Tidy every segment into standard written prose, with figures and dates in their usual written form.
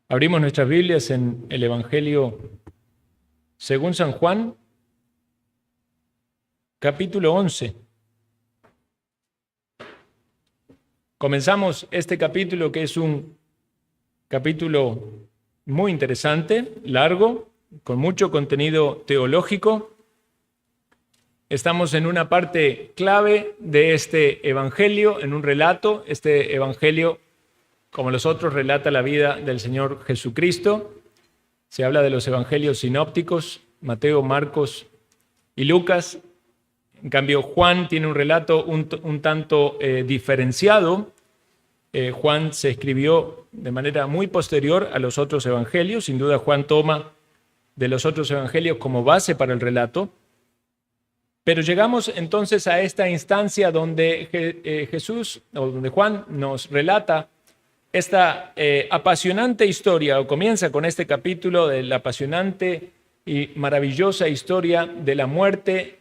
Abrimos nuestras Biblias en el Evangelio según San Juan, capítulo 11. Comenzamos este capítulo, que es un capítulo muy interesante, largo, con mucho contenido teológico. Estamos en una parte clave de este evangelio, en un relato. Este evangelio, como los otros, relata la vida del Señor Jesucristo. Se habla de los evangelios sinópticos, Mateo, Marcos y Lucas. En cambio, Juan tiene un relato un tanto diferenciado. Juan se escribió de manera muy posterior a los otros evangelios. Sin duda, Juan toma de los otros evangelios como base para el relato. Pero llegamos entonces a esta instancia donde donde Juan nos relata esta apasionante historia, o comienza con este capítulo de la apasionante y maravillosa historia de la muerte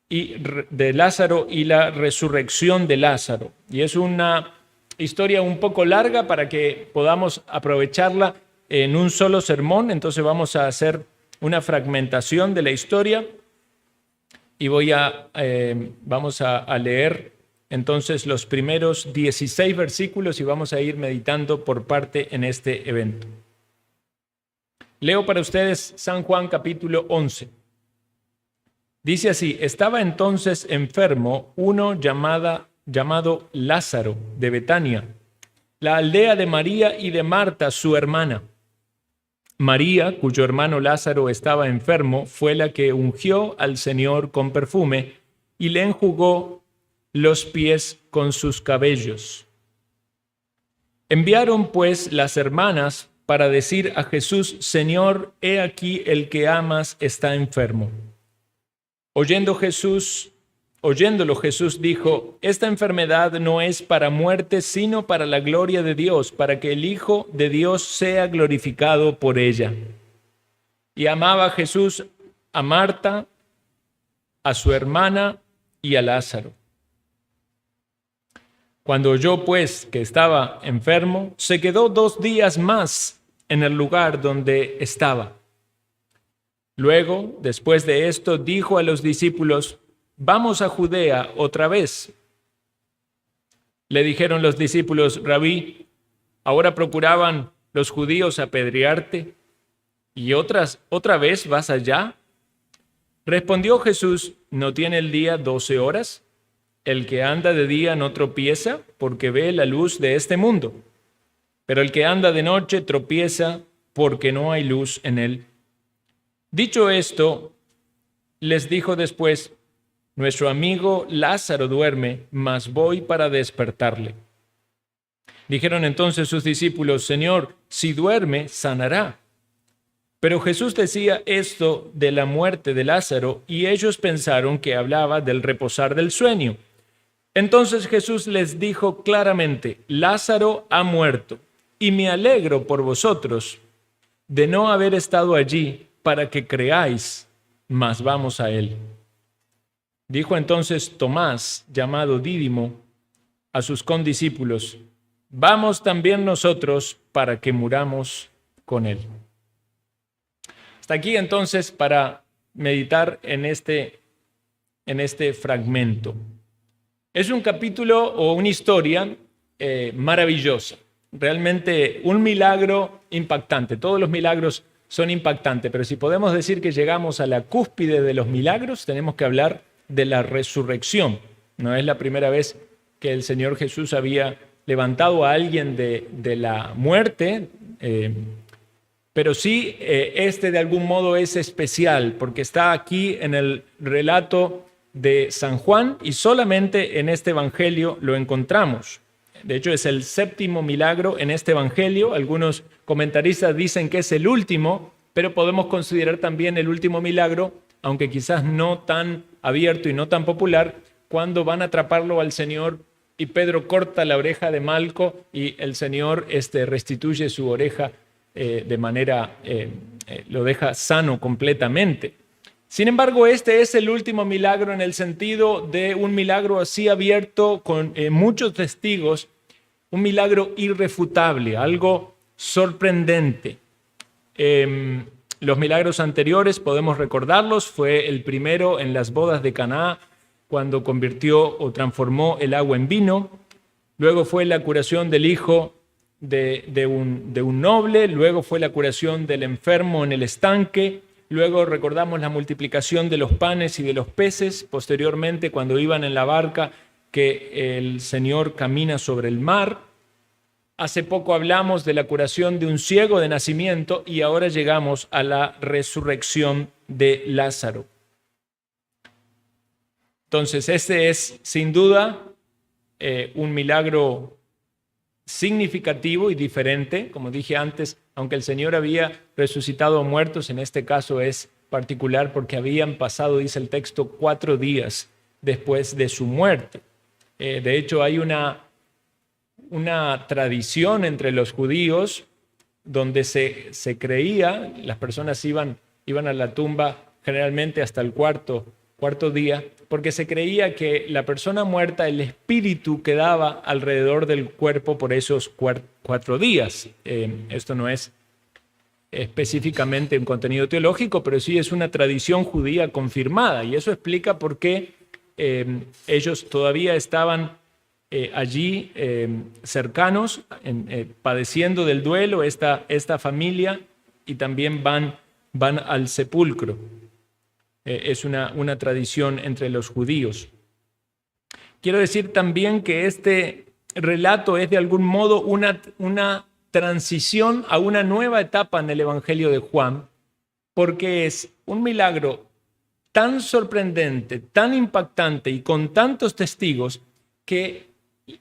de Lázaro y la resurrección de Lázaro. Y es una historia un poco larga para que podamos aprovecharla en un solo sermón. Entonces vamos a hacer una fragmentación de la historia y vamos a leer entonces los primeros 16 versículos y vamos a ir meditando por parte en este evento. Leo para ustedes San Juan capítulo 11. Dice así: estaba entonces enfermo uno llamado Lázaro de Betania, la aldea de María y de Marta, su hermana. María, cuyo hermano Lázaro estaba enfermo, fue la que ungió al Señor con perfume y le enjugó los pies con sus cabellos. Enviaron pues las hermanas para decir a Jesús: Señor, he aquí el que amas está enfermo. Oyéndolo Jesús dijo: esta enfermedad no es para muerte, sino para la gloria de Dios, para que el Hijo de Dios sea glorificado por ella. Y amaba Jesús a Marta, a su hermana y a Lázaro. Cuando oyó pues que estaba enfermo, se quedó 2 días más en el lugar donde estaba. Luego, después de esto, dijo a los discípulos: vamos a Judea otra vez. Le dijeron los discípulos: Rabí, ahora procuraban los judíos apedrearte, ¿y otra vez vas allá? Respondió Jesús: ¿no tiene el día 12 horas? El que anda de día no tropieza, porque ve la luz de este mundo. Pero el que anda de noche tropieza, porque no hay luz en él. Dicho esto, les dijo después: nuestro amigo Lázaro duerme, mas voy para despertarle. Dijeron entonces sus discípulos: Señor, si duerme, sanará. Pero Jesús decía esto de la muerte de Lázaro, y ellos pensaron que hablaba del reposar del sueño. Entonces Jesús les dijo claramente: Lázaro ha muerto, y me alegro por vosotros de no haber estado allí para que creáis, mas vamos a él. Dijo entonces Tomás, llamado Dídimo, a sus condiscípulos: vamos también nosotros para que muramos con él. Hasta aquí entonces para meditar en este fragmento. Es un capítulo o una historia maravillosa, realmente un milagro impactante. Todos los milagros son impactantes, pero si podemos decir que llegamos a la cúspide de los milagros, tenemos que hablar de la resurrección. No es la primera vez que el Señor Jesús había levantado a alguien de la muerte, pero sí de algún modo es especial, porque está aquí en el relato de San Juan y solamente en este evangelio lo encontramos. De hecho, es el 7º milagro en este evangelio. Algunos comentaristas dicen que es el último, pero podemos considerar también el último milagro, aunque quizás no tan abierto y no tan popular, cuando van a atraparlo al Señor y Pedro corta la oreja de Malco y el Señor restituye su oreja de manera, lo deja sano completamente. Sin embargo, este es el último milagro en el sentido de un milagro así abierto con muchos testigos, un milagro irrefutable, algo sorprendente. Los milagros anteriores, podemos recordarlos, fue el primero en las bodas de Caná, cuando convirtió o transformó el agua en vino. Luego fue la curación del hijo de un noble. Luego fue la curación del enfermo en el estanque. Luego recordamos la multiplicación de los panes y de los peces. Posteriormente, cuando iban en la barca, que el Señor camina sobre el mar. Hace poco hablamos de la curación de un ciego de nacimiento y ahora llegamos a la resurrección de Lázaro. Entonces, este es sin duda un milagro significativo y diferente. Como dije antes, aunque el Señor había resucitado a muertos, en este caso es particular porque habían pasado, dice el texto, 4 días después de su muerte. De hecho, hay una tradición entre los judíos donde se creía, las personas iban a la tumba generalmente hasta el cuarto día, porque se creía que la persona muerta, el espíritu quedaba alrededor del cuerpo por esos 4 días. Esto no es específicamente un contenido teológico, pero sí es una tradición judía confirmada, y eso explica por qué ellos todavía estaban allí cercanos, padeciendo del duelo, esta familia, y también van al sepulcro. Es una tradición entre los judíos. Quiero decir también que este relato es de algún modo una transición a una nueva etapa en el Evangelio de Juan, porque es un milagro tan sorprendente, tan impactante y con tantos testigos que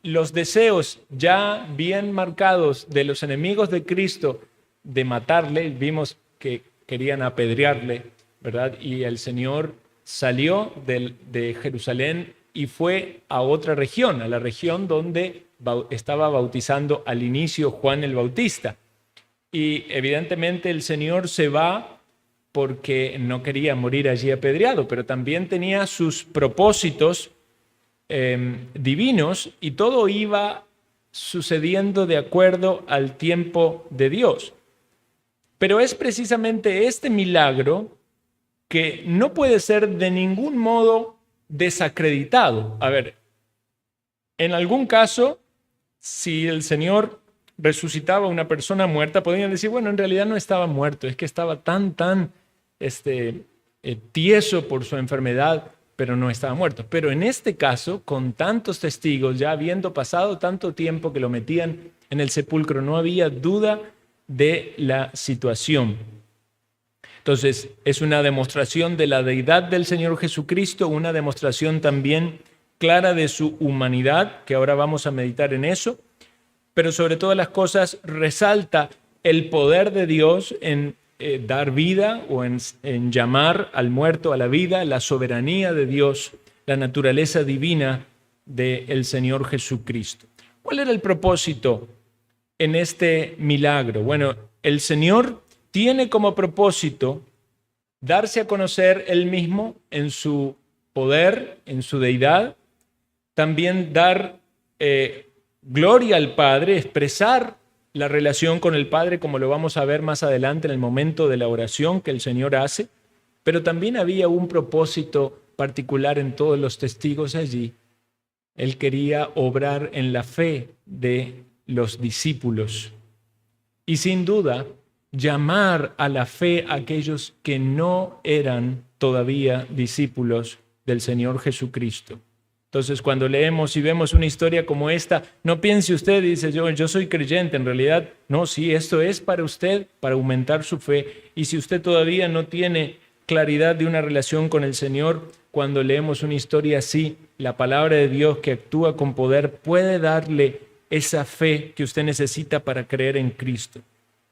los deseos ya bien marcados de los enemigos de Cristo de matarle, vimos que querían apedrearle, ¿verdad? Y el Señor salió de Jerusalén y fue a otra región, a la región donde estaba bautizando al inicio Juan el Bautista. Y evidentemente el Señor se va porque no quería morir allí apedreado, pero también tenía sus propósitos divinos, y todo iba sucediendo de acuerdo al tiempo de Dios. Pero es precisamente este milagro que no puede ser de ningún modo desacreditado. A ver, en algún caso, si el Señor resucitaba a una persona muerta, podrían decir, bueno, en realidad no estaba muerto, es que estaba tan tieso por su enfermedad, pero no estaba muerto. Pero en este caso, con tantos testigos, ya habiendo pasado tanto tiempo que lo metían en el sepulcro, no había duda de la situación. Entonces, es una demostración de la deidad del Señor Jesucristo, una demostración también clara de su humanidad, que ahora vamos a meditar en eso, pero sobre todas las cosas resalta el poder de Dios en dar vida o en llamar al muerto a la vida, la soberanía de Dios, la naturaleza divina del Señor Jesucristo. ¿Cuál era el propósito en este milagro? Bueno, el Señor tiene como propósito darse a conocer Él mismo en su poder, en su deidad, también dar gloria al Padre, expresar la relación con el Padre, como lo vamos a ver más adelante en el momento de la oración que el Señor hace, pero también había un propósito particular en todos los testigos allí. Él quería obrar en la fe de los discípulos y sin duda llamar a la fe a aquellos que no eran todavía discípulos del Señor Jesucristo. Entonces, cuando leemos y vemos una historia como esta, no piense usted y dice, yo soy creyente. En realidad, no, sí, esto es para usted, para aumentar su fe. Y si usted todavía no tiene claridad de una relación con el Señor, cuando leemos una historia así, la palabra de Dios que actúa con poder puede darle esa fe que usted necesita para creer en Cristo.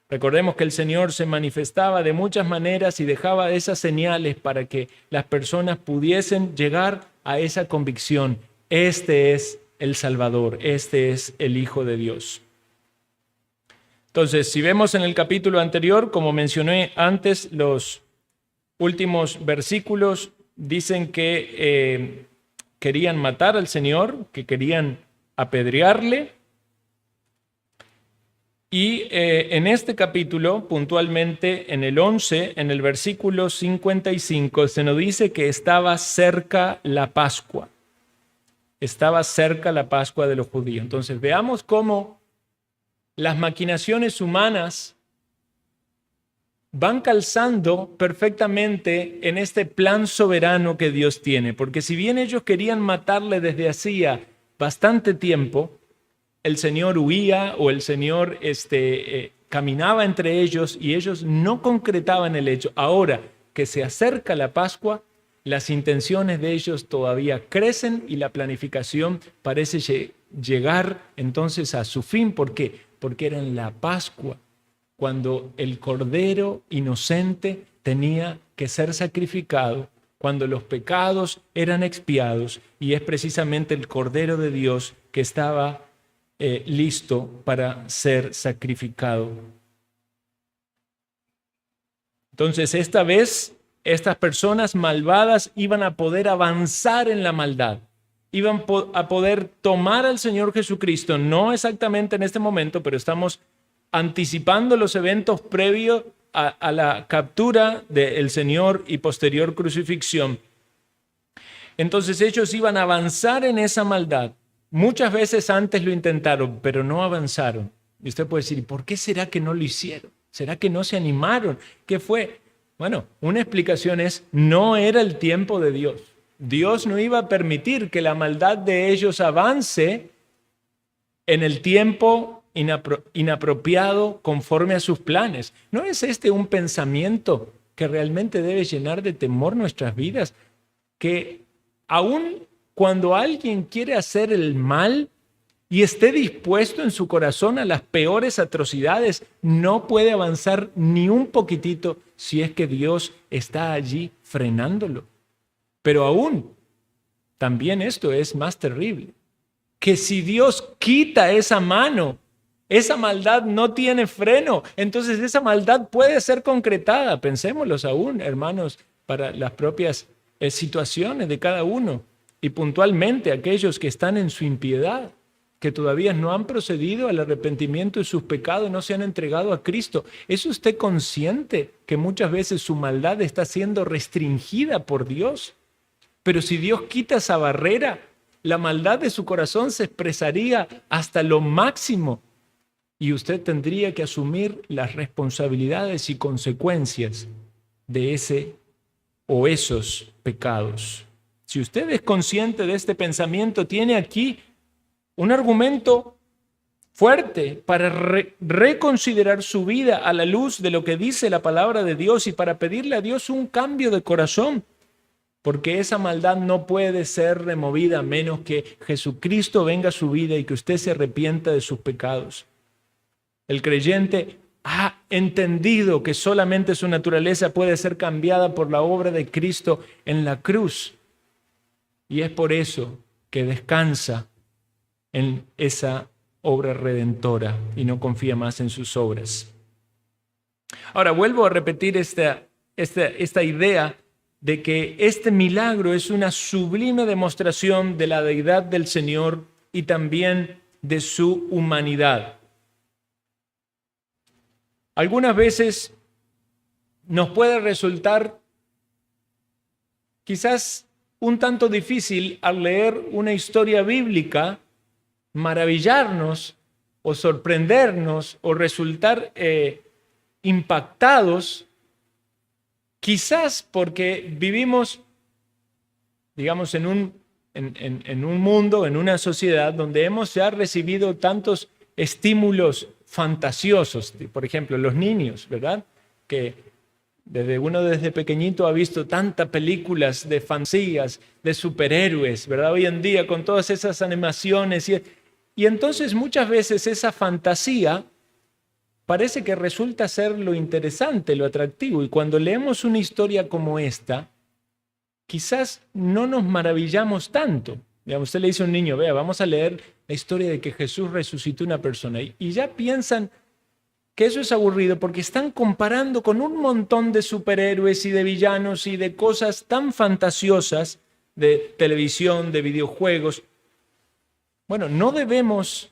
Recordemos que el Señor se manifestaba de muchas maneras y dejaba esas señales para que las personas pudiesen llegar a esa convicción. Este es el Salvador, este es el Hijo de Dios. Entonces, si vemos en el capítulo anterior, como mencioné antes, los últimos versículos dicen que querían matar al Señor, que querían apedrearle. Y en este capítulo, puntualmente en el 11, en el versículo 55, se nos dice que estaba cerca la Pascua. Estaba cerca la Pascua de los judíos. Entonces veamos cómo las maquinaciones humanas van calzando perfectamente en este plan soberano que Dios tiene. Porque si bien ellos querían matarle desde hacía bastante tiempo, el Señor huía o el Señor caminaba entre ellos y ellos no concretaban el hecho. Ahora que se acerca la Pascua, las intenciones de ellos todavía crecen y la planificación parece llegar entonces a su fin. ¿Por qué? Porque era en la Pascua cuando el Cordero inocente tenía que ser sacrificado, cuando los pecados eran expiados, y es precisamente el Cordero de Dios que estaba listo para ser sacrificado. Entonces, esta vez, estas personas malvadas iban a poder avanzar en la maldad, iban a poder tomar al Señor Jesucristo, no exactamente en este momento, pero estamos anticipando los eventos previos a la captura del Señor y posterior crucifixión. Entonces ellos iban a avanzar en esa maldad. Muchas veces antes lo intentaron, pero no avanzaron. Y usted puede decir, ¿por qué será que no lo hicieron? ¿Será que no se animaron? ¿Qué fue? Bueno, una explicación es, no era el tiempo de Dios. Dios no iba a permitir que la maldad de ellos avance en el tiempo inapropiado conforme a sus planes. ¿No es este un pensamiento que realmente debe llenar de temor nuestras vidas? Que aún cuando alguien quiere hacer el mal y esté dispuesto en su corazón a las peores atrocidades, no puede avanzar ni un poquitito si es que Dios está allí frenándolo. Pero aún, también esto es más terrible, que si Dios quita esa mano, esa maldad no tiene freno, entonces esa maldad puede ser concretada. Pensémoslos aún, hermanos, para las propias situaciones de cada uno y puntualmente aquellos que están en su impiedad, que todavía no han procedido al arrepentimiento de sus pecados, no se han entregado a Cristo. ¿Es usted consciente que muchas veces su maldad está siendo restringida por Dios? Pero si Dios quita esa barrera, la maldad de su corazón se expresaría hasta lo máximo y usted tendría que asumir las responsabilidades y consecuencias de ese o esos pecados. Si usted es consciente de este pensamiento, tiene aquí un argumento fuerte para reconsiderar su vida a la luz de lo que dice la palabra de Dios y para pedirle a Dios un cambio de corazón. Porque esa maldad no puede ser removida a menos que Jesucristo venga a su vida y que usted se arrepienta de sus pecados. El creyente ha entendido que solamente su naturaleza puede ser cambiada por la obra de Cristo en la cruz. Y es por eso que descansa en esa obra redentora y no confía más en sus obras. Ahora, vuelvo a repetir esta idea de que este milagro es una sublime demostración de la deidad del Señor y también de su humanidad. Algunas veces nos puede resultar quizás un tanto difícil al leer una historia bíblica maravillarnos o sorprendernos o resultar impactados, quizás porque vivimos, digamos, en un mundo, en una sociedad donde hemos ya recibido tantos estímulos fantasiosos. Por ejemplo, los niños, ¿verdad? Que desde pequeñito ha visto tantas películas de fantasías, de superhéroes, ¿verdad? Hoy en día con todas esas animaciones y entonces muchas veces esa fantasía parece que resulta ser lo interesante, lo atractivo. Y cuando leemos una historia como esta, quizás no nos maravillamos tanto. Digamos, usted le dice a un niño, vea, vamos a leer la historia de que Jesús resucitó a una persona. Y ya piensan que eso es aburrido porque están comparando con un montón de superhéroes y de villanos y de cosas tan fantasiosas de televisión, de videojuegos. Bueno, no debemos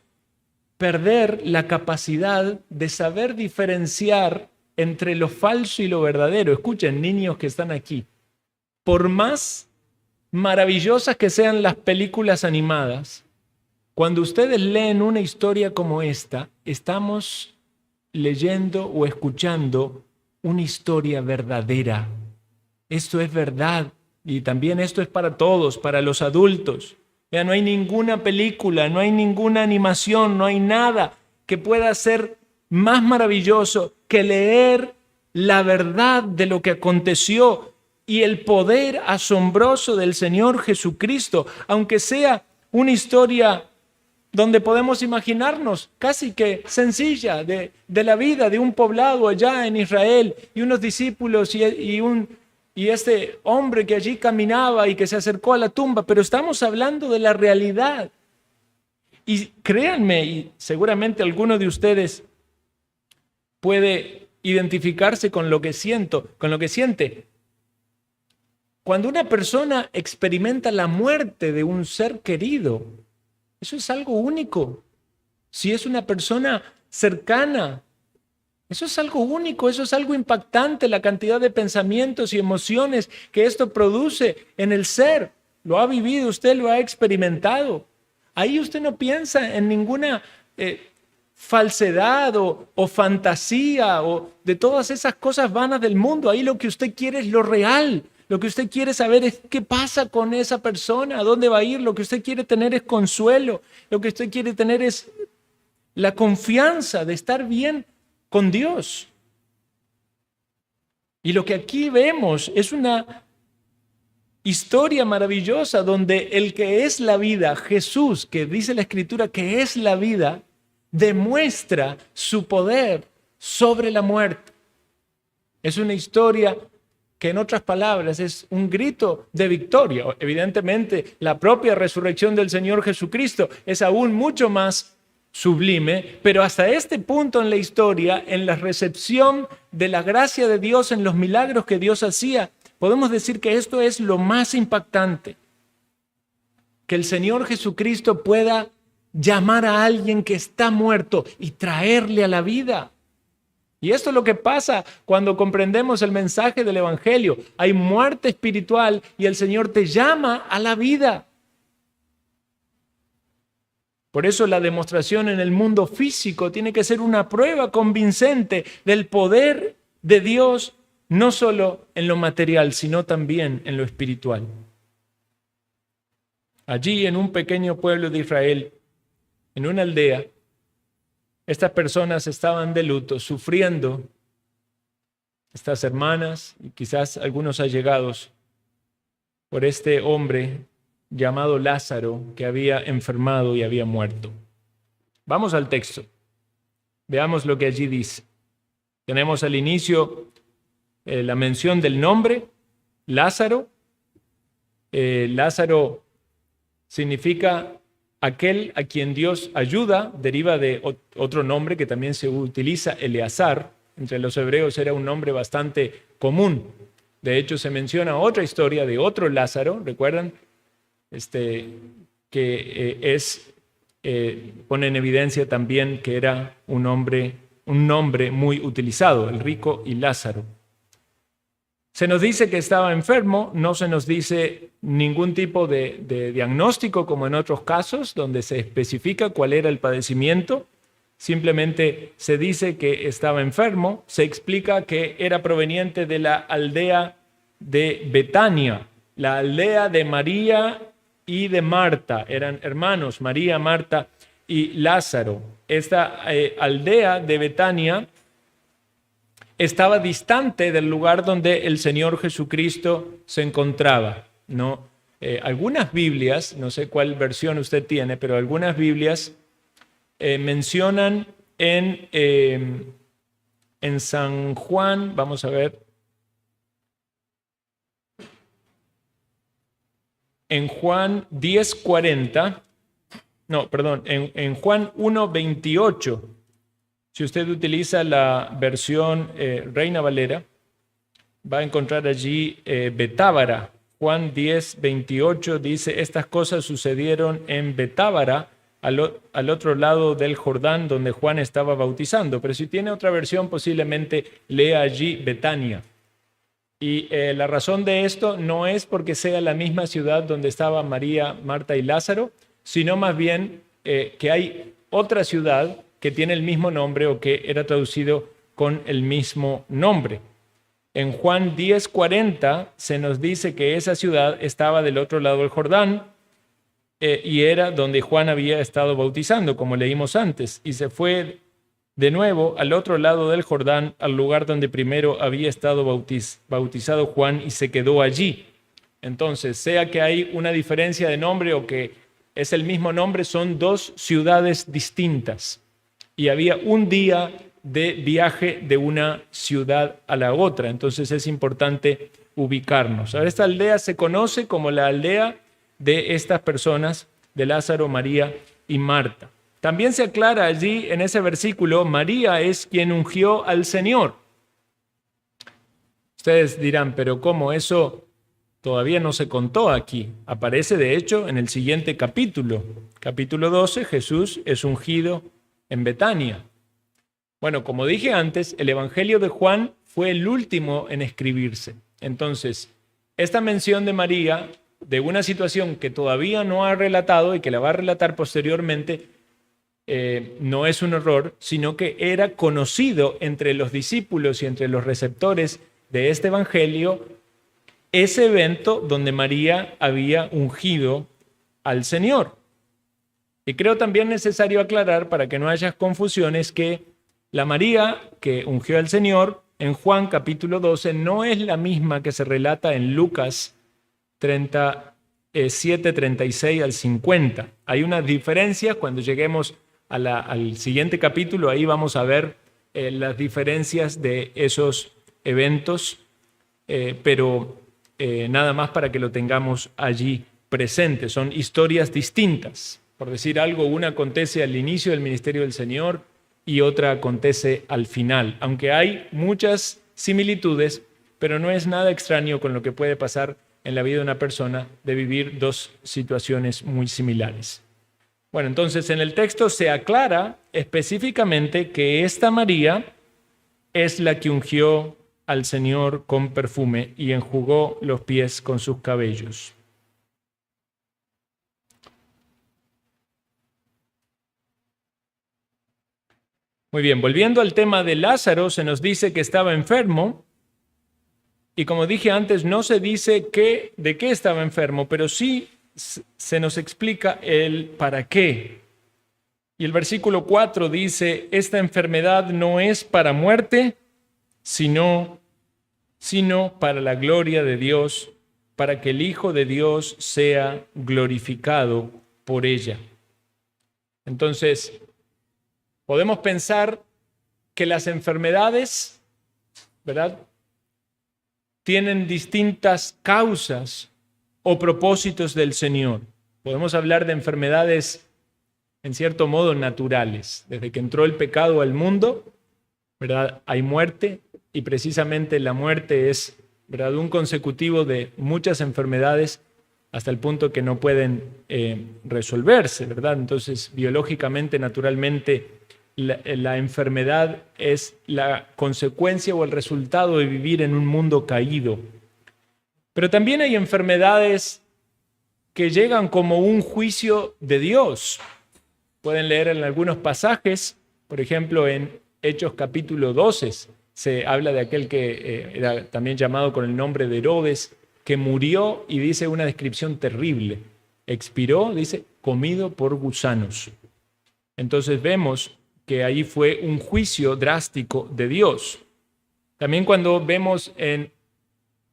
perder la capacidad de saber diferenciar entre lo falso y lo verdadero. Escuchen, niños que están aquí, por más maravillosas que sean las películas animadas, cuando ustedes leen una historia como esta, estamos leyendo o escuchando una historia verdadera. Esto es verdad y también esto es para todos, para los adultos. Ya no hay ninguna película, no hay ninguna animación, no hay nada que pueda ser más maravilloso que leer la verdad de lo que aconteció y el poder asombroso del Señor Jesucristo, aunque sea una historia donde podemos imaginarnos casi que sencilla de la vida de un poblado allá en Israel y unos discípulos y este hombre que allí caminaba y que se acercó a la tumba, pero estamos hablando de la realidad. Y créanme, y seguramente alguno de ustedes puede identificarse con lo que siento, con lo que siente. Cuando una persona experimenta la muerte de un ser querido, eso es algo único. Si es una persona cercana, eso es algo único, eso es algo impactante, la cantidad de pensamientos y emociones que esto produce en el ser. Lo ha vivido, usted lo ha experimentado. Ahí usted no piensa en ninguna falsedad o fantasía o de todas esas cosas vanas del mundo. Ahí lo que usted quiere es lo real. Lo que usted quiere saber es qué pasa con esa persona, a dónde va a ir. Lo que usted quiere tener es consuelo. Lo que usted quiere tener es la confianza de estar bien con Dios. Y lo que aquí vemos es una historia maravillosa donde el que es la vida, Jesús, que dice la Escritura que es la vida, demuestra su poder sobre la muerte. Es una historia que en otras palabras es un grito de victoria. Evidentemente, la propia resurrección del Señor Jesucristo es aún mucho más sublime, pero hasta este punto en la historia, en la recepción de la gracia de Dios, en los milagros que Dios hacía, podemos decir que esto es lo más impactante. Que el Señor Jesucristo pueda llamar a alguien que está muerto y traerle a la vida. Y esto es lo que pasa cuando comprendemos el mensaje del Evangelio. Hay muerte espiritual y el Señor te llama a la vida. Por eso la demostración en el mundo físico tiene que ser una prueba convincente del poder de Dios, no solo en lo material, sino también en lo espiritual. Allí en un pequeño pueblo de Israel, en una aldea, estas personas estaban de luto, sufriendo, estas hermanas y quizás algunos allegados, por este hombre llamado Lázaro que había enfermado y había muerto. Vamos al texto. Veamos lo que allí dice. Tenemos al inicio la mención del nombre, Lázaro. Lázaro significa aquel a quien Dios ayuda, deriva de otro nombre que también se utiliza, Eleazar. Entre los hebreos era un nombre bastante común. De hecho, se menciona otra historia de otro Lázaro, ¿recuerdan? Pone en evidencia también que era un nombre muy utilizado, el rico y Lázaro. Se nos dice que estaba enfermo, no se nos dice ningún tipo de diagnóstico como en otros casos, donde se especifica cuál era el padecimiento. Simplemente se dice que estaba enfermo, se explica que era proveniente de la aldea de Betania, la aldea de María y de Marta. Eran hermanos, María, Marta y Lázaro. Esta aldea de Betania estaba distante del lugar donde el Señor Jesucristo se encontraba, ¿no? Algunas Biblias, no sé cuál versión usted tiene, pero algunas Biblias mencionan en San Juan, vamos a ver, en Juan 10:40, no, perdón, en Juan 1:28, si usted utiliza la versión Reina Valera, va a encontrar allí Betábara. Juan 10:28 dice, estas cosas sucedieron en Betábara, al otro lado del Jordán donde Juan estaba bautizando. Pero si tiene otra versión, posiblemente lea allí Betania. Y la razón de esto no es porque sea la misma ciudad donde estaban María, Marta y Lázaro, sino más bien que hay otra ciudad que tiene el mismo nombre o que era traducido con el mismo nombre. En Juan 10:40 se nos dice que esa ciudad estaba del otro lado del Jordán y era donde Juan había estado bautizando, como leímos antes, y se fue de nuevo al otro lado del Jordán, al lugar donde primero había estado bautizado Juan, y se quedó allí. Entonces, sea que hay una diferencia de nombre o que es el mismo nombre, son dos ciudades distintas. Y había un día de viaje de una ciudad a la otra. Entonces es importante ubicarnos. Ahora, esta aldea se conoce como la aldea de estas personas, de Lázaro, María y Marta. También se aclara allí en ese versículo, María es quien ungió al Señor. Ustedes dirán, pero ¿cómo? Eso todavía no se contó aquí. Aparece de hecho en el siguiente capítulo. Capítulo 12, Jesús es ungido en Betania. Bueno, como dije antes, el Evangelio de Juan fue el último en escribirse. Entonces, esta mención de María, de una situación que todavía no ha relatado y que la va a relatar posteriormente, no es un error, sino que era conocido entre los discípulos y entre los receptores de este Evangelio ese evento donde María había ungido al Señor. Y creo también necesario aclarar, para que no haya confusiones, que la María que ungió al Señor en Juan capítulo 12 no es la misma que se relata en Lucas 37, 36 al 50. Hay unas diferencias. Cuando lleguemos al siguiente capítulo, ahí vamos a ver las diferencias de esos eventos, pero nada más para que lo tengamos allí presente. Son historias distintas. Por decir algo, una acontece al inicio del ministerio del Señor y otra acontece al final. Aunque hay muchas similitudes, pero no es nada extraño con lo que puede pasar en la vida de una persona de vivir dos situaciones muy similares. Bueno, entonces en el texto se aclara específicamente que esta María es la que ungió al Señor con perfume y enjugó los pies con sus cabellos. Muy bien, volviendo al tema de Lázaro, se nos dice que estaba enfermo, y como dije antes, no se dice de qué estaba enfermo, pero sí se nos explica el para qué. Y el versículo 4 dice, esta enfermedad no es para muerte, sino para la gloria de Dios, para que el Hijo de Dios sea glorificado por ella. Entonces, podemos pensar que las enfermedades, ¿verdad?, tienen distintas causas o propósitos del Señor. Podemos hablar de enfermedades, en cierto modo, naturales. Desde que entró el pecado al mundo, ¿verdad?, hay muerte, y precisamente la muerte es, ¿verdad?, un consecutivo de muchas enfermedades hasta el punto que no pueden resolverse, ¿verdad? Entonces, biológicamente, naturalmente, la enfermedad es la consecuencia o el resultado de vivir en un mundo caído. Pero también hay enfermedades que llegan como un juicio de Dios. Pueden leer en algunos pasajes, por ejemplo, en Hechos capítulo 12, se habla de aquel que era también llamado con el nombre de Herodes, que murió y dice una descripción terrible. Expiró, dice, comido por gusanos. Entonces vemos que ahí fue un juicio drástico de Dios. También cuando vemos en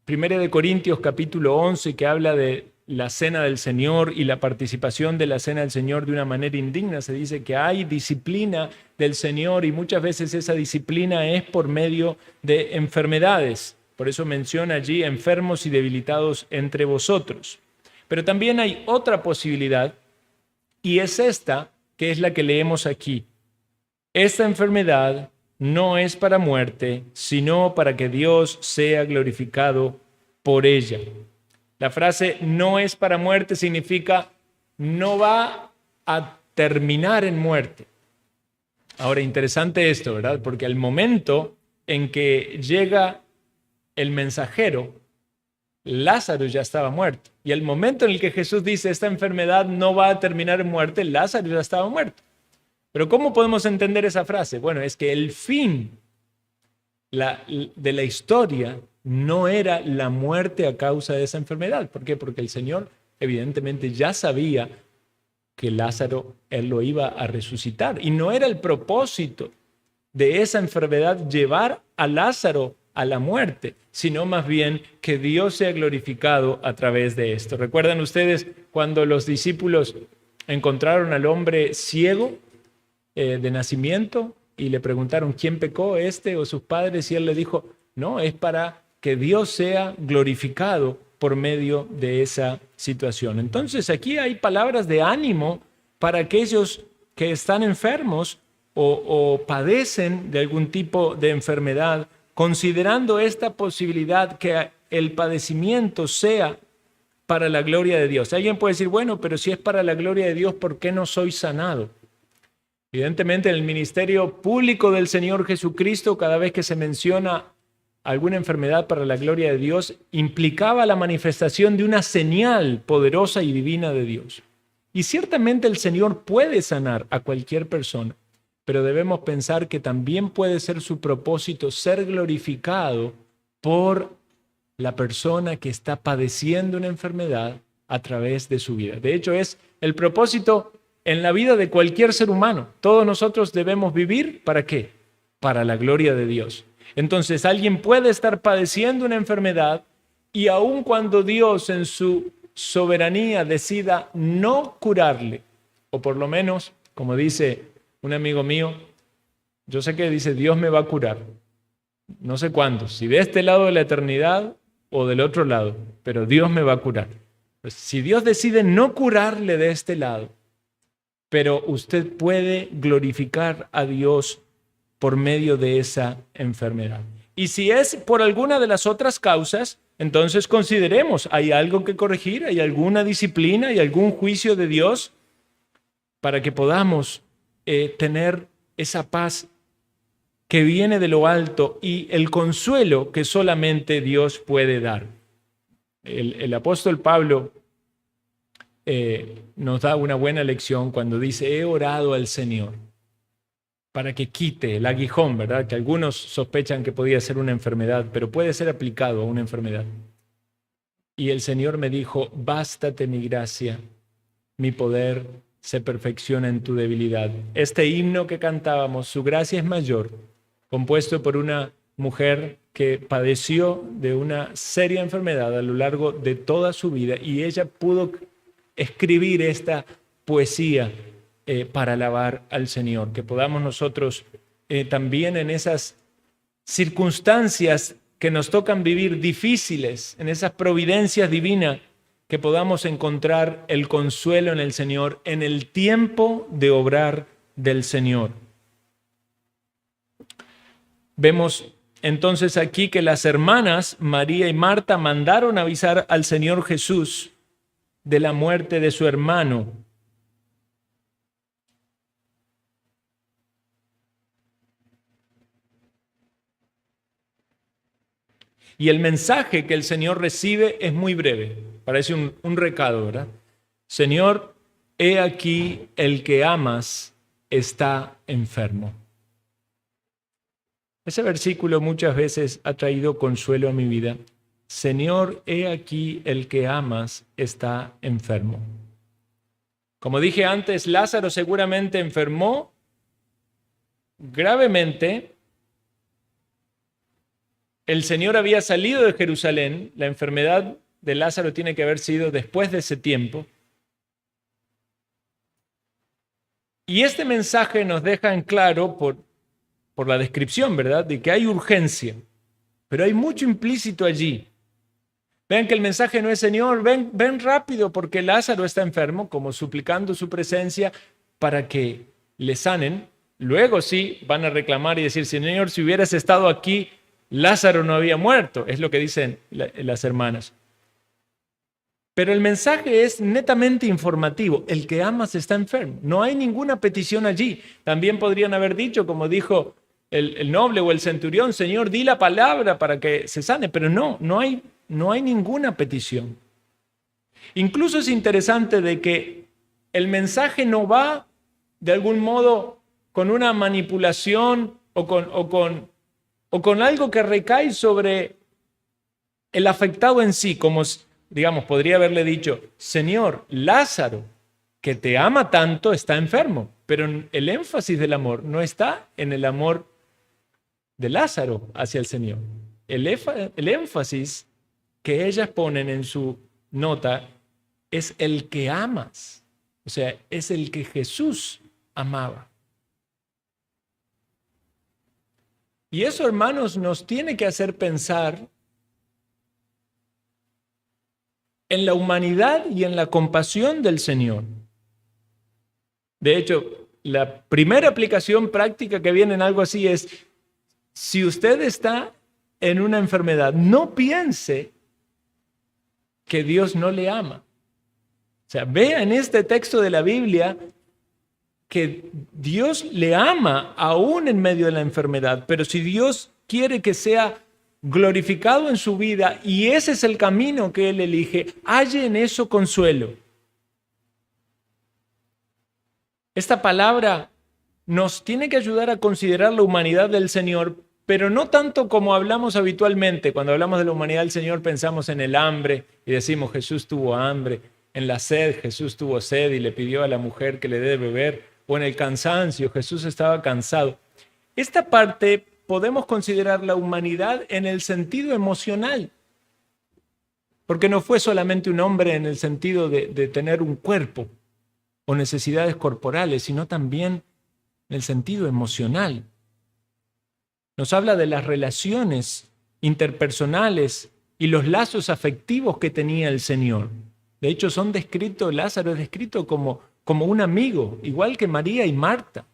1 Corintios capítulo 11, que habla de la cena del Señor y la participación de la cena del Señor de una manera indigna, se dice que hay disciplina del Señor y muchas veces esa disciplina es por medio de enfermedades. Por eso menciona allí enfermos y debilitados entre vosotros. Pero también hay otra posibilidad, y es esta, que es la que leemos aquí. Esta enfermedad no es para muerte, sino para que Dios sea glorificado por ella. La frase no es para muerte significa no va a terminar en muerte. Ahora, interesante esto, ¿verdad? Porque al momento en que llega el mensajero, Lázaro ya estaba muerto. Y al momento en el que Jesús dice, esta enfermedad no va a terminar en muerte, Lázaro ya estaba muerto. Pero ¿cómo podemos entender esa frase? Bueno, es que el fin de la historia no era la muerte a causa de esa enfermedad. ¿Por qué? Porque el Señor evidentemente ya sabía que Lázaro, él lo iba a resucitar. Y no era el propósito de esa enfermedad llevar a Lázaro a la muerte, sino más bien que Dios sea glorificado a través de esto. ¿Recuerdan ustedes cuando los discípulos encontraron al hombre ciego de nacimiento y le preguntaron quién pecó, este o sus padres? Y él le dijo, no, es para que Dios sea glorificado por medio de esa situación. Entonces aquí hay palabras de ánimo para aquellos que están enfermos o padecen de algún tipo de enfermedad, considerando esta posibilidad que el padecimiento sea para la gloria de Dios. Alguien puede decir, bueno, pero si es para la gloria de Dios, ¿por qué no soy sanado? Evidentemente, en el ministerio público del Señor Jesucristo, cada vez que se menciona alguna enfermedad para la gloria de Dios, implicaba la manifestación de una señal poderosa y divina de Dios. Y ciertamente el Señor puede sanar a cualquier persona, pero debemos pensar que también puede ser su propósito ser glorificado por la persona que está padeciendo una enfermedad a través de su vida. De hecho, es el propósito en la vida de cualquier ser humano. Todos nosotros debemos vivir, ¿para qué? Para la gloria de Dios. Entonces, alguien puede estar padeciendo una enfermedad y aun cuando Dios en su soberanía decida no curarle, o por lo menos, como dice un amigo mío, yo sé que dice, Dios me va a curar. No sé cuándo, si de este lado de la eternidad o del otro lado, pero Dios me va a curar. Pues, si Dios decide no curarle de este lado, pero usted puede glorificar a Dios por medio de esa enfermedad. Y si es por alguna de las otras causas, entonces consideremos, ¿hay algo que corregir? ¿Hay alguna disciplina? ¿Hay algún juicio de Dios? Para que podamos tener esa paz que viene de lo alto y el consuelo que solamente Dios puede dar. El apóstol Pablo nos da una buena lección cuando dice, he orado al Señor para que quite el aguijón, ¿verdad? Que algunos sospechan que podía ser una enfermedad, pero puede ser aplicado a una enfermedad. Y el Señor me dijo, bástate mi gracia, mi poder se perfecciona en tu debilidad. Este himno que cantábamos, su gracia es mayor, compuesto por una mujer que padeció de una seria enfermedad a lo largo de toda su vida y ella pudo escribir esta poesía para alabar al Señor, que podamos nosotros también en esas circunstancias que nos tocan vivir difíciles, en esas providencias divinas, que podamos encontrar el consuelo en el Señor, en el tiempo de obrar del Señor. Vemos entonces aquí que las hermanas María y Marta mandaron avisar al Señor Jesús de la muerte de su hermano. Y el mensaje que el Señor recibe es muy breve. Parece un recado, ¿verdad? Señor, he aquí el que amas está enfermo. Ese versículo muchas veces ha traído consuelo a mi vida. Señor, he aquí el que amas está enfermo. Como dije antes, Lázaro seguramente enfermó gravemente. El Señor había salido de Jerusalén. La enfermedad de Lázaro tiene que haber sido después de ese tiempo. Y este mensaje nos deja en claro por la descripción, ¿verdad?, de que hay urgencia, pero hay mucho implícito allí. Vean que el mensaje no es, Señor, ven rápido porque Lázaro está enfermo, como suplicando su presencia para que le sanen. Luego sí van a reclamar y decir, Señor, si hubieras estado aquí, Lázaro no había muerto. Es lo que dicen las hermanas. Pero el mensaje es netamente informativo. El que amas está enfermo. No hay ninguna petición allí. También podrían haber dicho, como dijo el noble o el centurión, Señor, di la palabra para que se sane. Pero no hay ninguna petición. Incluso es interesante de que el mensaje no va de algún modo con una manipulación o con algo que recae sobre el afectado en sí, como digamos, podría haberle dicho, Señor, Lázaro, que te ama tanto, está enfermo. Pero el énfasis del amor no está en el amor de Lázaro hacia el Señor. El énfasis que ellas ponen en su nota es el que amas. O sea, es el que Jesús amaba. Y eso, hermanos, nos tiene que hacer pensar en la humanidad y en la compasión del Señor. De hecho, la primera aplicación práctica que viene en algo así es, si usted está en una enfermedad, no piense que Dios no le ama. O sea, vea en este texto de la Biblia que Dios le ama aún en medio de la enfermedad, pero si Dios quiere que sea glorificado en su vida y ese es el camino que Él elige, halle en eso consuelo. Esta palabra nos tiene que ayudar a considerar la humanidad del Señor, pero no tanto como hablamos habitualmente. Cuando hablamos de la humanidad del Señor pensamos en el hambre y decimos Jesús tuvo hambre, en la sed Jesús tuvo sed y le pidió a la mujer que le dé de beber, o en el cansancio Jesús estaba cansado. Esta parte podemos considerar la humanidad en el sentido emocional, porque no fue solamente un hombre en el sentido de tener un cuerpo o necesidades corporales, sino también en el sentido emocional. Nos habla de las relaciones interpersonales y los lazos afectivos que tenía el Señor. De hecho, Lázaro es descrito como un amigo, igual que María y Marta.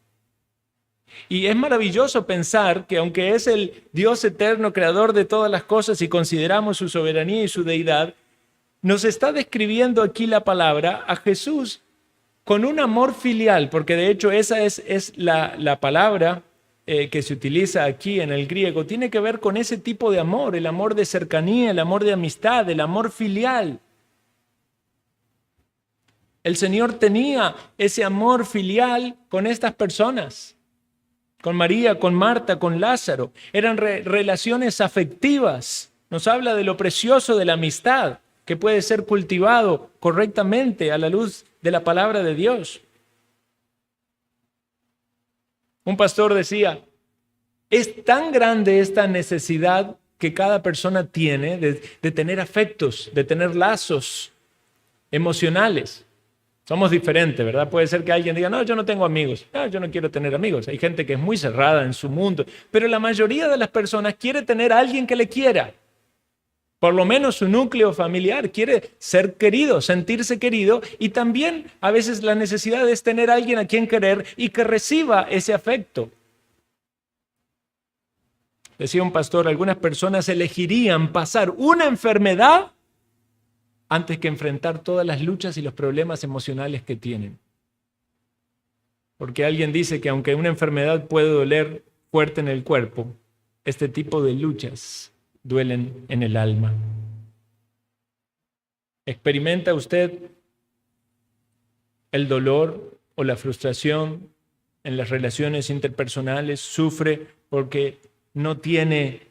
Y es maravilloso pensar que aunque es el Dios eterno, creador de todas las cosas y consideramos su soberanía y su deidad, nos está describiendo aquí la palabra a Jesús con un amor filial, porque de hecho esa es la palabra que se utiliza aquí en el griego, tiene que ver con ese tipo de amor, el amor de cercanía, el amor de amistad, el amor filial. El Señor tenía ese amor filial con estas personas, con María, con Marta, con Lázaro. Eran relaciones afectivas. Nos habla de lo precioso de la amistad, que puede ser cultivado correctamente a la luz de la palabra de Dios. Un pastor decía, es tan grande esta necesidad que cada persona tiene de tener afectos, de tener lazos emocionales. Somos diferentes, ¿verdad? Puede ser que alguien diga, no, yo no tengo amigos. No, yo no quiero tener amigos. Hay gente que es muy cerrada en su mundo. Pero la mayoría de las personas quiere tener a alguien que le quiera. Por lo menos su núcleo familiar quiere ser querido, sentirse querido. Y también a veces la necesidad es tener a alguien a quien querer y que reciba ese afecto. Decía un pastor, algunas personas elegirían pasar una enfermedad antes que enfrentar todas las luchas y los problemas emocionales que tienen. Porque alguien dice que aunque una enfermedad puede doler fuerte en el cuerpo, este tipo de luchas duelen en el alma. ¿Experimenta usted el dolor o la frustración en las relaciones interpersonales? ¿Sufre porque no tiene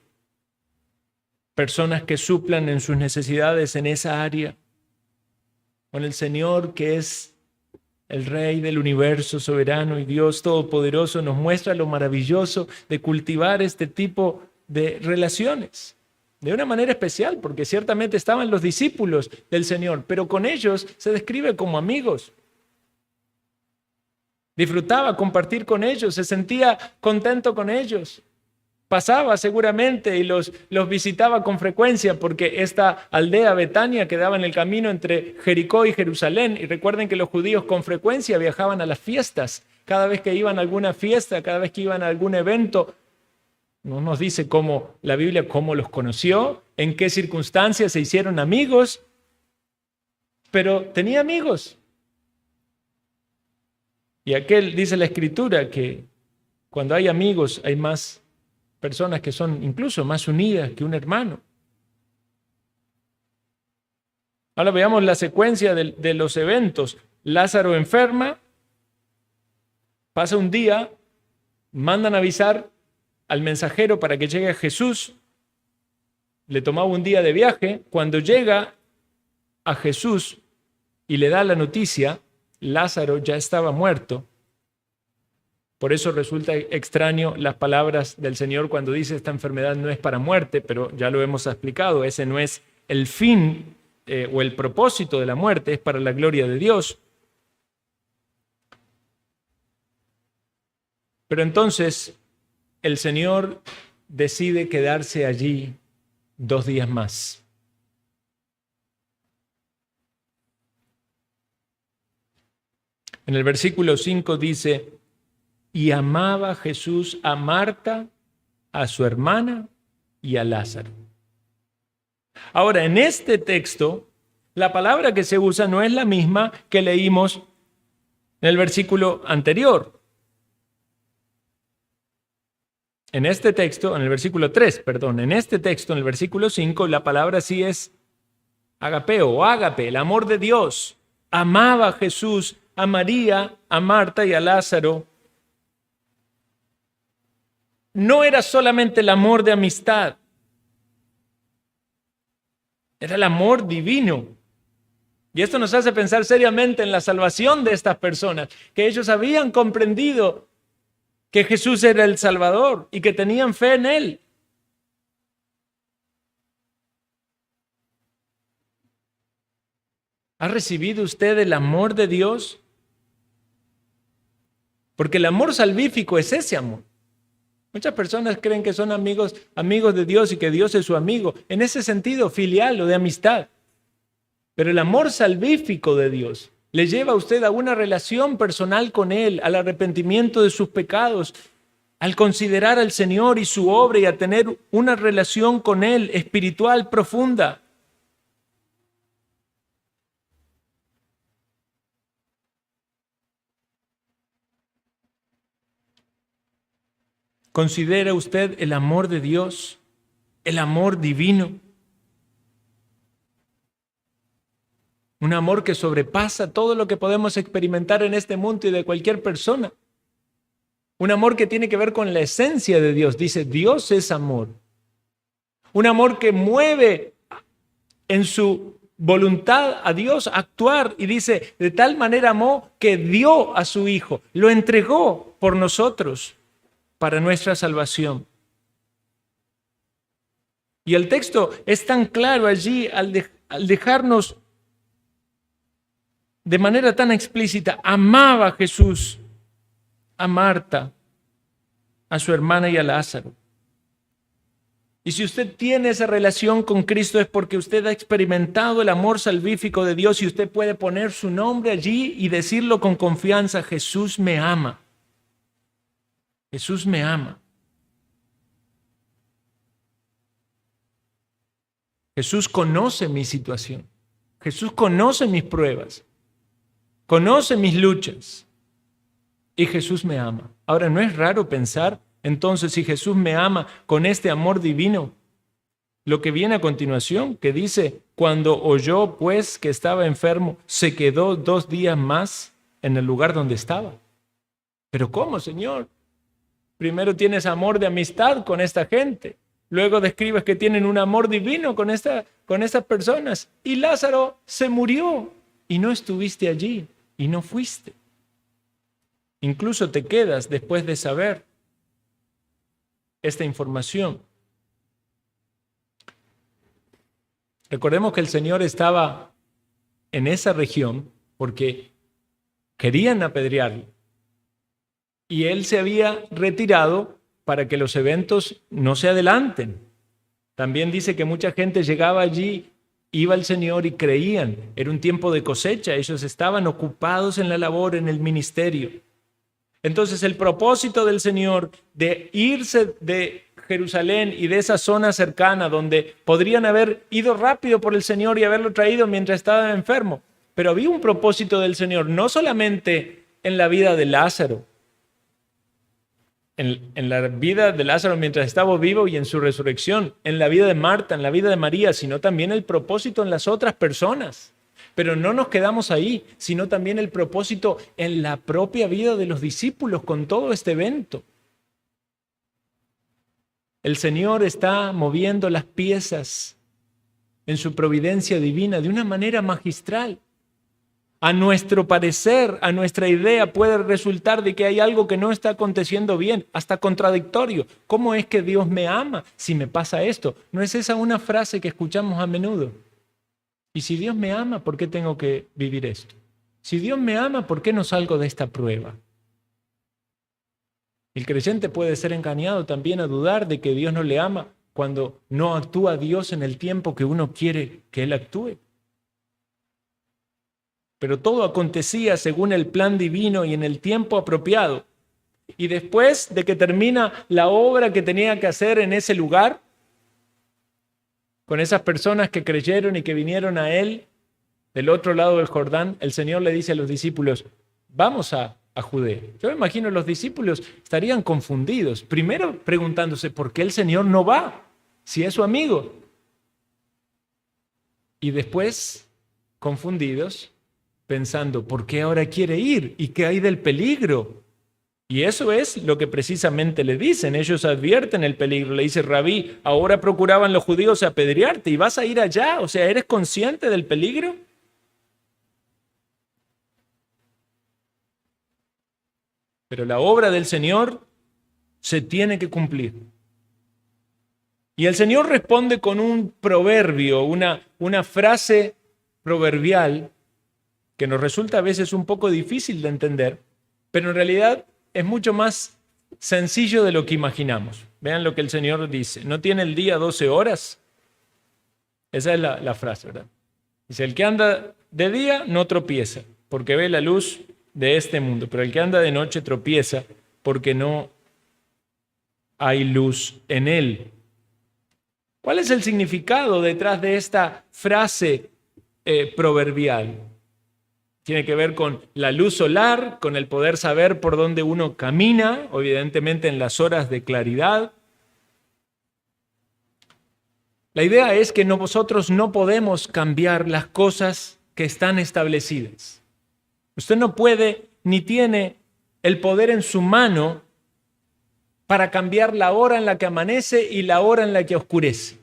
personas que suplan en sus necesidades en esa área? Con el Señor, que es el Rey del universo soberano y Dios todopoderoso, nos muestra lo maravilloso de cultivar este tipo de relaciones. De una manera especial, porque ciertamente estaban los discípulos del Señor, pero con ellos se describe como amigos. Disfrutaba compartir con ellos, se sentía contento con ellos. Pasaba seguramente y los visitaba con frecuencia porque esta aldea Betania quedaba en el camino entre Jericó y Jerusalén. Y recuerden que los judíos con frecuencia viajaban a las fiestas. Cada vez que iban a alguna fiesta, cada vez que iban a algún evento, no nos dice cómo la Biblia cómo los conoció, en qué circunstancias se hicieron amigos, pero tenía amigos. Y aquel, dice la Escritura, que cuando hay amigos hay más personas que son incluso más unidas que un hermano. Ahora veamos la secuencia de los eventos. Lázaro enferma, pasa un día, mandan avisar al mensajero para que llegue a Jesús. Le tomaba un día de viaje. Cuando llega a Jesús y le da la noticia, Lázaro ya estaba muerto. Por eso resulta extraño las palabras del Señor cuando dice esta enfermedad no es para muerte, pero ya lo hemos explicado, ese no es el fin o el propósito de la muerte, es para la gloria de Dios. Pero entonces el Señor decide quedarse allí 2 días más. En el versículo 5 dice, y amaba Jesús a Marta, a su hermana y a Lázaro. Ahora, en este texto, la palabra que se usa no es la misma que leímos en el versículo anterior. En este texto, en el versículo 3, perdón, en este texto, en el versículo 5, la palabra sí es agapeo o ágape, el amor de Dios. Amaba Jesús a María, a Marta y a Lázaro. No era solamente el amor de amistad, era el amor divino. Y esto nos hace pensar seriamente en la salvación de estas personas, que ellos habían comprendido que Jesús era el Salvador y que tenían fe en Él. ¿Ha recibido usted el amor de Dios? Porque el amor salvífico es ese amor. Muchas personas creen que son amigos de Dios y que Dios es su amigo, en ese sentido filial o de amistad. Pero el amor salvífico de Dios le lleva a usted a una relación personal con Él, al arrepentimiento de sus pecados, al considerar al Señor y su obra y a tener una relación con Él espiritual profunda. ¿Considera usted el amor de Dios, el amor divino? Un amor que sobrepasa todo lo que podemos experimentar en este mundo y de cualquier persona. Un amor que tiene que ver con la esencia de Dios. Dice, Dios es amor. Un amor que mueve en su voluntad a Dios a actuar y dice, de tal manera amó que dio a su Hijo, lo entregó por nosotros para nuestra salvación. Y el texto es tan claro allí al dejarnos de manera tan explícita, amaba a Jesús, a Marta, a su hermana y a Lázaro. Y si usted tiene esa relación con Cristo es porque usted ha experimentado el amor salvífico de Dios y usted puede poner su nombre allí y decirlo con confianza, Jesús me ama. Jesús me ama. Jesús conoce mi situación. Jesús conoce mis pruebas. Conoce mis luchas. Y Jesús me ama. Ahora, ¿no es raro pensar entonces si Jesús me ama con este amor divino? Lo que viene a continuación, que dice, cuando oyó pues que estaba enfermo, se quedó 2 días más en el lugar donde estaba. ¿Pero cómo, Señor? Primero tienes amor de amistad con esta gente. Luego describes que tienen un amor divino con estas personas. Y Lázaro se murió y no estuviste allí y no fuiste. Incluso te quedas después de saber esta información. Recordemos que el Señor estaba en esa región porque querían apedrearlo. Y Él se había retirado para que los eventos no se adelanten. También dice que mucha gente llegaba allí, iba al Señor y creían. Era un tiempo de cosecha, ellos estaban ocupados en la labor, en el ministerio. Entonces el propósito del Señor de irse de Jerusalén y de esa zona cercana donde podrían haber ido rápido por el Señor y haberlo traído mientras estaba enfermo, Pero había un propósito del Señor, no solamente en la vida de Lázaro, en la vida de Lázaro mientras estaba vivo y en su resurrección, en la vida de Marta, en la vida de María, sino también el propósito en las otras personas. Pero no nos quedamos ahí, sino también el propósito en la propia vida de los discípulos con todo este evento. El Señor está moviendo las piezas en su providencia divina de una manera magistral. A nuestro parecer, a nuestra idea puede resultar de que hay algo que no está aconteciendo bien, hasta contradictorio. ¿Cómo es que Dios me ama si me pasa esto? ¿No es esa una frase que escuchamos a menudo? Y si Dios me ama, ¿por qué tengo que vivir esto? Si Dios me ama, ¿por qué no salgo de esta prueba? El creyente puede ser engañado también a dudar de que Dios no le ama cuando no actúa Dios en el tiempo que uno quiere que Él actúe. Pero todo acontecía según el plan divino y en el tiempo apropiado. Y después de que termina la obra que tenía que hacer en ese lugar, con esas personas que creyeron y que vinieron a Él del otro lado del Jordán, el Señor le dice a los discípulos, vamos a Judea. Yo me imagino los discípulos estarían confundidos. Primero preguntándose, ¿por qué el Señor no va? Si es su amigo. Y después, confundidos, pensando, ¿por qué ahora quiere ir? ¿Y qué hay del peligro? Y eso es lo que precisamente le dicen. Ellos advierten el peligro. Le dice, Rabí, ahora procuraban los judíos apedrearte y vas a ir allá. O sea, ¿eres consciente del peligro? Pero la obra del Señor se tiene que cumplir. Y el Señor responde con un proverbio, una frase proverbial que nos resulta a veces un poco difícil de entender, pero en realidad es mucho más sencillo de lo que imaginamos. Vean lo que el Señor dice. ¿No tiene el día 12 horas? Esa es la frase, ¿verdad? Dice, el que anda de día no tropieza, porque ve la luz de este mundo, pero el que anda de noche tropieza porque no hay luz en él. ¿Cuál es el significado detrás de esta frase proverbial? Tiene que ver con la luz solar, con el poder saber por dónde uno camina, evidentemente en las horas de claridad. La idea es que nosotros no podemos cambiar las cosas que están establecidas. Usted no puede ni tiene el poder en su mano para cambiar la hora en la que amanece y la hora en la que oscurece.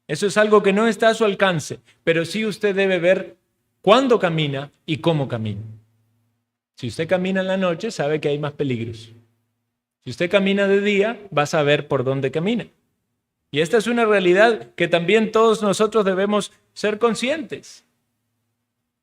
Eso es algo que no está a su alcance, pero sí usted debe ver cuándo camina y cómo camina. Si usted camina en la noche, sabe que hay más peligros. Si usted camina de día, va a saber por dónde camina. Y esta es una realidad que también todos nosotros debemos ser conscientes.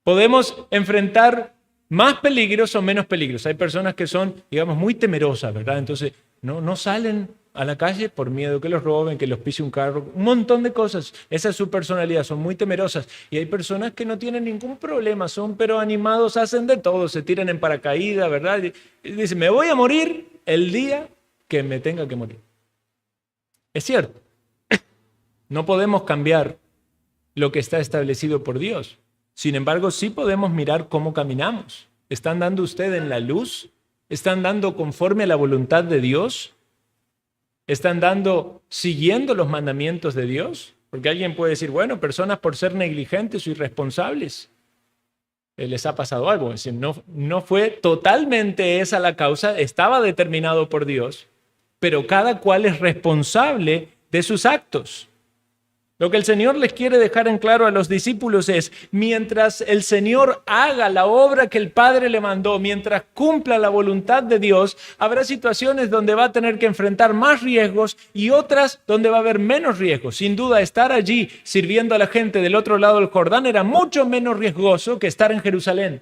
Podemos enfrentar más peligros o menos peligros. Hay personas que son, digamos, muy temerosas, ¿verdad? Entonces, no salen a la calle por miedo que los roben, que los pise un carro, un montón de cosas. Esa es su personalidad, son muy temerosas. Y hay personas que no tienen ningún problema, son pero animados, hacen de todo, se tiran en paracaídas, ¿verdad? Y dicen, me voy a morir el día que me tenga que morir. Es cierto, no podemos cambiar lo que está establecido por Dios. Sin embargo, sí podemos mirar cómo caminamos. ¿Están dando ustedes en la luz? ¿Están dando conforme a la voluntad de Dios? ¿Están dando siguiendo los mandamientos de Dios? Porque alguien puede decir, bueno, personas por ser negligentes o irresponsables, les ha pasado algo. Es decir, no fue totalmente esa la causa, estaba determinado por Dios, pero cada cual es responsable de sus actos. Lo que el Señor les quiere dejar en claro a los discípulos es, mientras el Señor haga la obra que el Padre le mandó, mientras cumpla la voluntad de Dios, habrá situaciones donde va a tener que enfrentar más riesgos y otras donde va a haber menos riesgos. Sin duda, estar allí sirviendo a la gente del otro lado del Jordán era mucho menos riesgoso que estar en Jerusalén.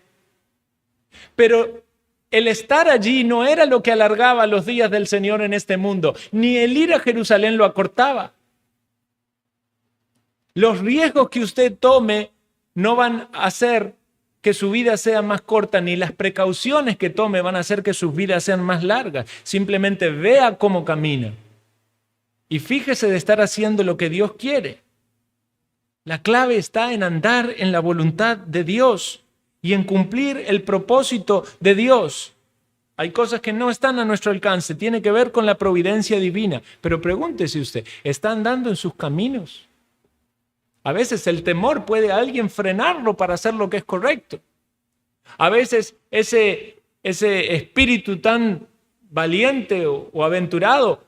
Pero el estar allí no era lo que alargaba los días del Señor en este mundo, ni el ir a Jerusalén lo acortaba. Los riesgos que usted tome no van a hacer que su vida sea más corta, ni las precauciones que tome van a hacer que sus vidas sean más largas. Simplemente vea cómo camina y fíjese de estar haciendo lo que Dios quiere. La clave está en andar en la voluntad de Dios y en cumplir el propósito de Dios. Hay cosas que no están a nuestro alcance, tiene que ver con la providencia divina. Pero pregúntese usted, ¿está andando en sus caminos? A veces el temor puede a alguien frenarlo para hacer lo que es correcto. A veces ese espíritu tan valiente o aventurado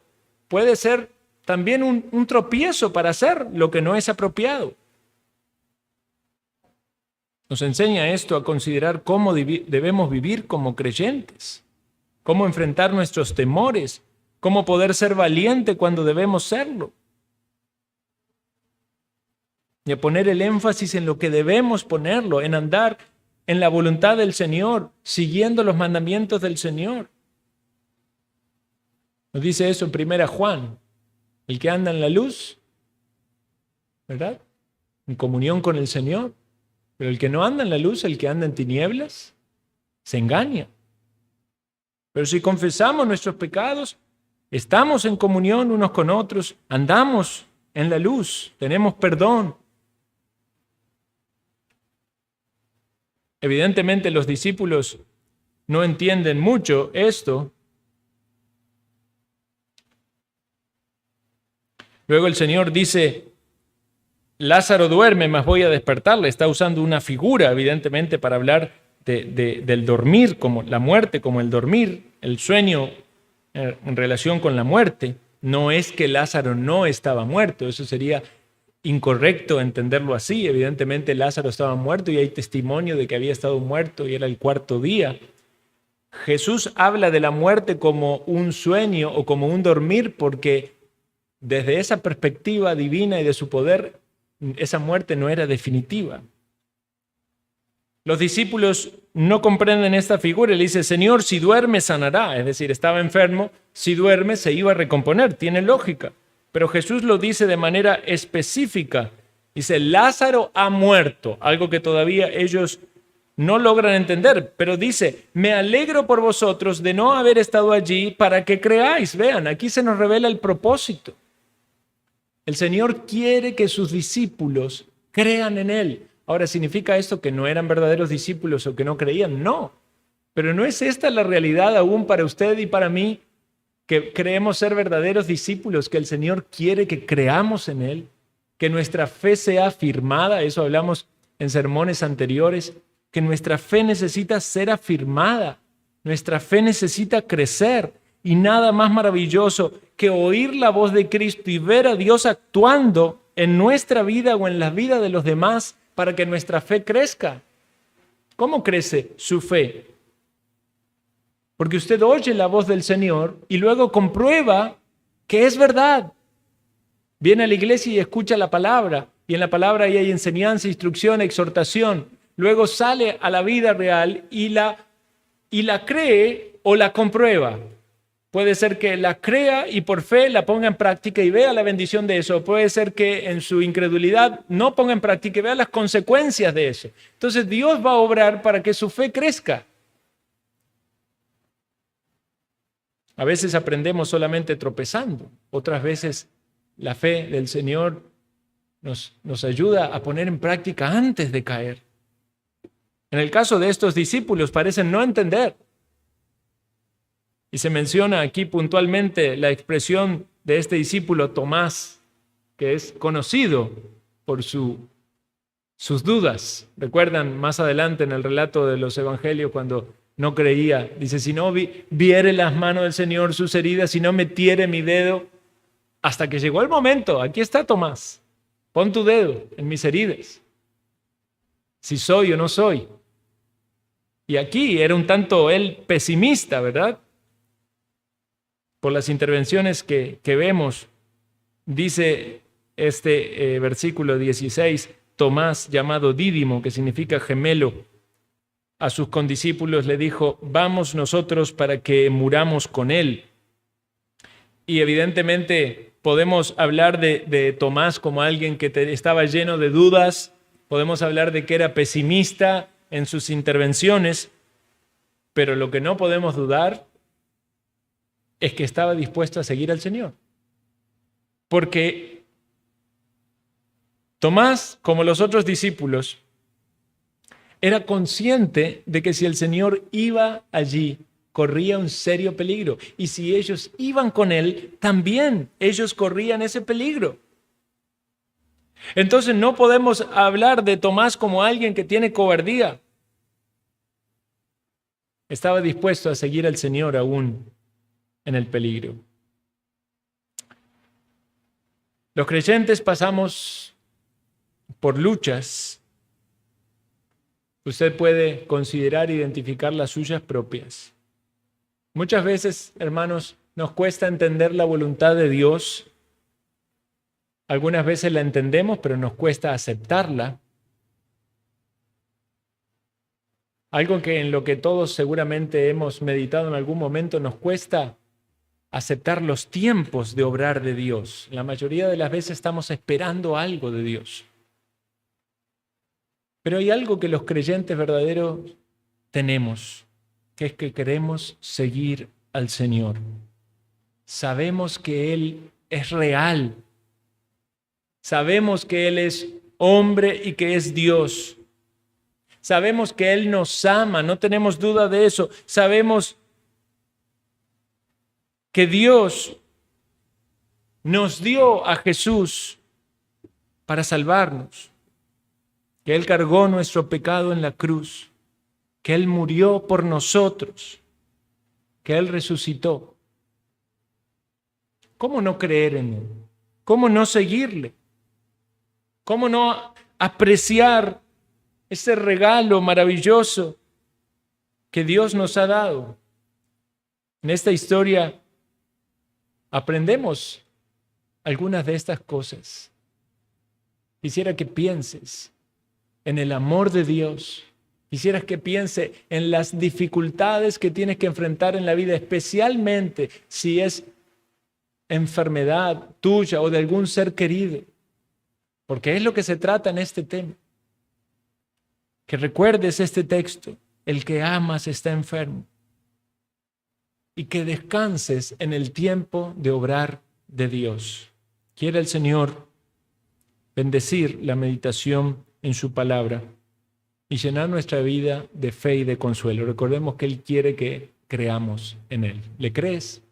puede ser también un tropiezo para hacer lo que no es apropiado. Nos enseña esto a considerar cómo debemos vivir como creyentes, cómo enfrentar nuestros temores, cómo poder ser valiente cuando debemos serlo. Y a poner el énfasis en lo que debemos ponerlo, en andar en la voluntad del Señor, siguiendo los mandamientos del Señor. Nos dice eso en 1 Juan, el que anda en la luz, ¿verdad? En comunión con el Señor. Pero el que no anda en la luz, el que anda en tinieblas, se engaña. Pero si confesamos nuestros pecados, estamos en comunión unos con otros, andamos en la luz, tenemos perdón. Evidentemente los discípulos no entienden mucho esto. Luego el Señor dice, Lázaro duerme, mas voy a despertarle. Está usando una figura, evidentemente, para hablar del dormir, como la muerte, como el dormir, el sueño en relación con la muerte. No es que Lázaro no estaba muerto, eso sería incorrecto entenderlo así. Evidentemente Lázaro estaba muerto y hay testimonio de que había estado muerto y era el cuarto día. Jesús habla de la muerte como un sueño o como un dormir porque desde esa perspectiva divina y de su poder, esa muerte no era definitiva. Los discípulos no comprenden esta figura y le dicen, Señor, si duerme sanará. Es decir, estaba enfermo, si duerme se iba a recomponer, tiene lógica. Pero Jesús lo dice de manera específica. Dice, Lázaro ha muerto, algo que todavía ellos no logran entender. Pero dice, me alegro por vosotros de no haber estado allí para que creáis. Vean, aquí se nos revela el propósito. El Señor quiere que sus discípulos crean en Él. Ahora, ¿significa esto que no eran verdaderos discípulos o que no creían? No. Pero ¿no es esta la realidad aún para usted y para mí? Que creemos ser verdaderos discípulos, que el Señor quiere que creamos en Él, que nuestra fe sea afirmada. Eso hablamos en sermones anteriores, que nuestra fe necesita ser afirmada. Nuestra fe necesita crecer. Y nada más maravilloso que oír la voz de Cristo y ver a Dios actuando en nuestra vida o en la vida de los demás para que nuestra fe crezca. ¿Cómo crece su fe? Porque usted oye la voz del Señor y luego comprueba que es verdad. Viene a la iglesia y escucha la palabra, y en la palabra ahí hay enseñanza, instrucción, exhortación. Luego sale a la vida real y la cree o la comprueba. Puede ser que la crea y por fe la ponga en práctica y vea la bendición de eso. Puede ser que en su incredulidad no ponga en práctica y vea las consecuencias de eso. Entonces Dios va a obrar para que su fe crezca. A veces aprendemos solamente tropezando. Otras veces la fe del Señor nos ayuda a poner en práctica antes de caer. En el caso de estos discípulos parecen no entender. Y se menciona aquí puntualmente la expresión de este discípulo Tomás, que es conocido por sus dudas. Recuerdan más adelante en el relato de los evangelios cuando no creía. Dice, si no viere las manos del Señor sus heridas, si no metiere mi dedo, hasta que llegó el momento. Aquí está Tomás. Pon tu dedo en mis heridas. Si soy o no soy. Y aquí era un tanto él pesimista, ¿verdad? Por las intervenciones que vemos, dice este versículo 16, Tomás, llamado Dídimo, que significa gemelo, a sus condiscípulos le dijo, vamos nosotros para que muramos con él. Y evidentemente podemos hablar de Tomás como alguien que estaba lleno de dudas, podemos hablar de que era pesimista en sus intervenciones, pero lo que no podemos dudar es que estaba dispuesto a seguir al Señor. Porque Tomás, como los otros discípulos, era consciente de que si el Señor iba allí, corría un serio peligro. Y si ellos iban con él, también ellos corrían ese peligro. Entonces no podemos hablar de Tomás como alguien que tiene cobardía. Estaba dispuesto a seguir al Señor aún en el peligro. Los creyentes pasamos por luchas. Usted puede considerar e identificar las suyas propias. Muchas veces, hermanos, nos cuesta entender la voluntad de Dios. Algunas veces la entendemos, pero nos cuesta aceptarla. Algo que en lo que todos seguramente hemos meditado en algún momento, nos cuesta aceptar los tiempos de obrar de Dios. La mayoría de las veces estamos esperando algo de Dios. Pero hay algo que los creyentes verdaderos tenemos, que es que queremos seguir al Señor. Sabemos que Él es real. Sabemos que Él es hombre y que es Dios. Sabemos que Él nos ama, no tenemos duda de eso. Sabemos que Dios nos dio a Jesús para salvarnos, que Él cargó nuestro pecado en la cruz, que Él murió por nosotros, que Él resucitó. ¿Cómo no creer en Él? ¿Cómo no seguirle? ¿Cómo no apreciar ese regalo maravilloso que Dios nos ha dado? En esta historia aprendemos algunas de estas cosas. Quisiera que pienses en el amor de Dios. Quisiera que pienses en las dificultades que tienes que enfrentar en la vida, especialmente si es enfermedad tuya o de algún ser querido. Porque es lo que se trata en este tema. Que recuerdes este texto: el que amas está enfermo. Y que descanses en el tiempo de obrar de Dios. Quiere el Señor bendecir la meditación en su palabra y llenar nuestra vida de fe y de consuelo. Recordemos que Él quiere que creamos en Él. ¿Le crees?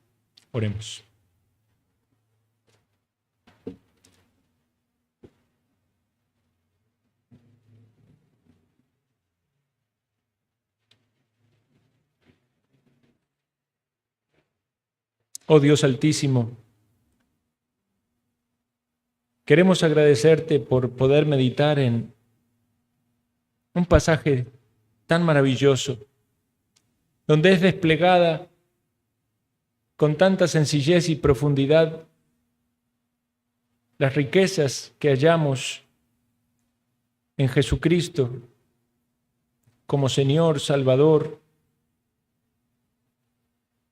Oremos. Oh Dios Altísimo, queremos agradecerte por poder meditar en un pasaje tan maravilloso, donde es desplegada con tanta sencillez y profundidad las riquezas que hallamos en Jesucristo como Señor, Salvador.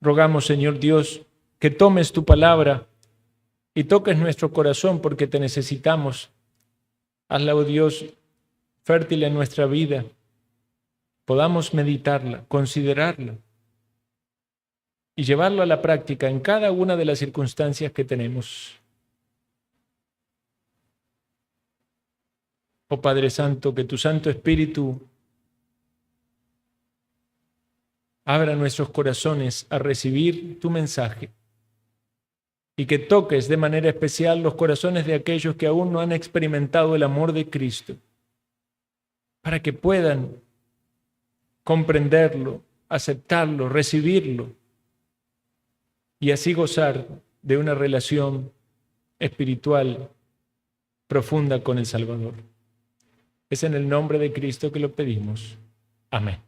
Rogamos, Señor Dios, que tomes tu palabra y toques nuestro corazón, porque te necesitamos. Hazla, oh Dios, fértil en nuestra vida. Podamos meditarla, considerarla y llevarlo a la práctica en cada una de las circunstancias que tenemos. Oh Padre Santo, que tu Santo Espíritu abra nuestros corazones a recibir tu mensaje y que toques de manera especial los corazones de aquellos que aún no han experimentado el amor de Cristo, para que puedan comprenderlo, aceptarlo, recibirlo y así gozar de una relación espiritual profunda con el Salvador. Es en el nombre de Cristo que lo pedimos. Amén.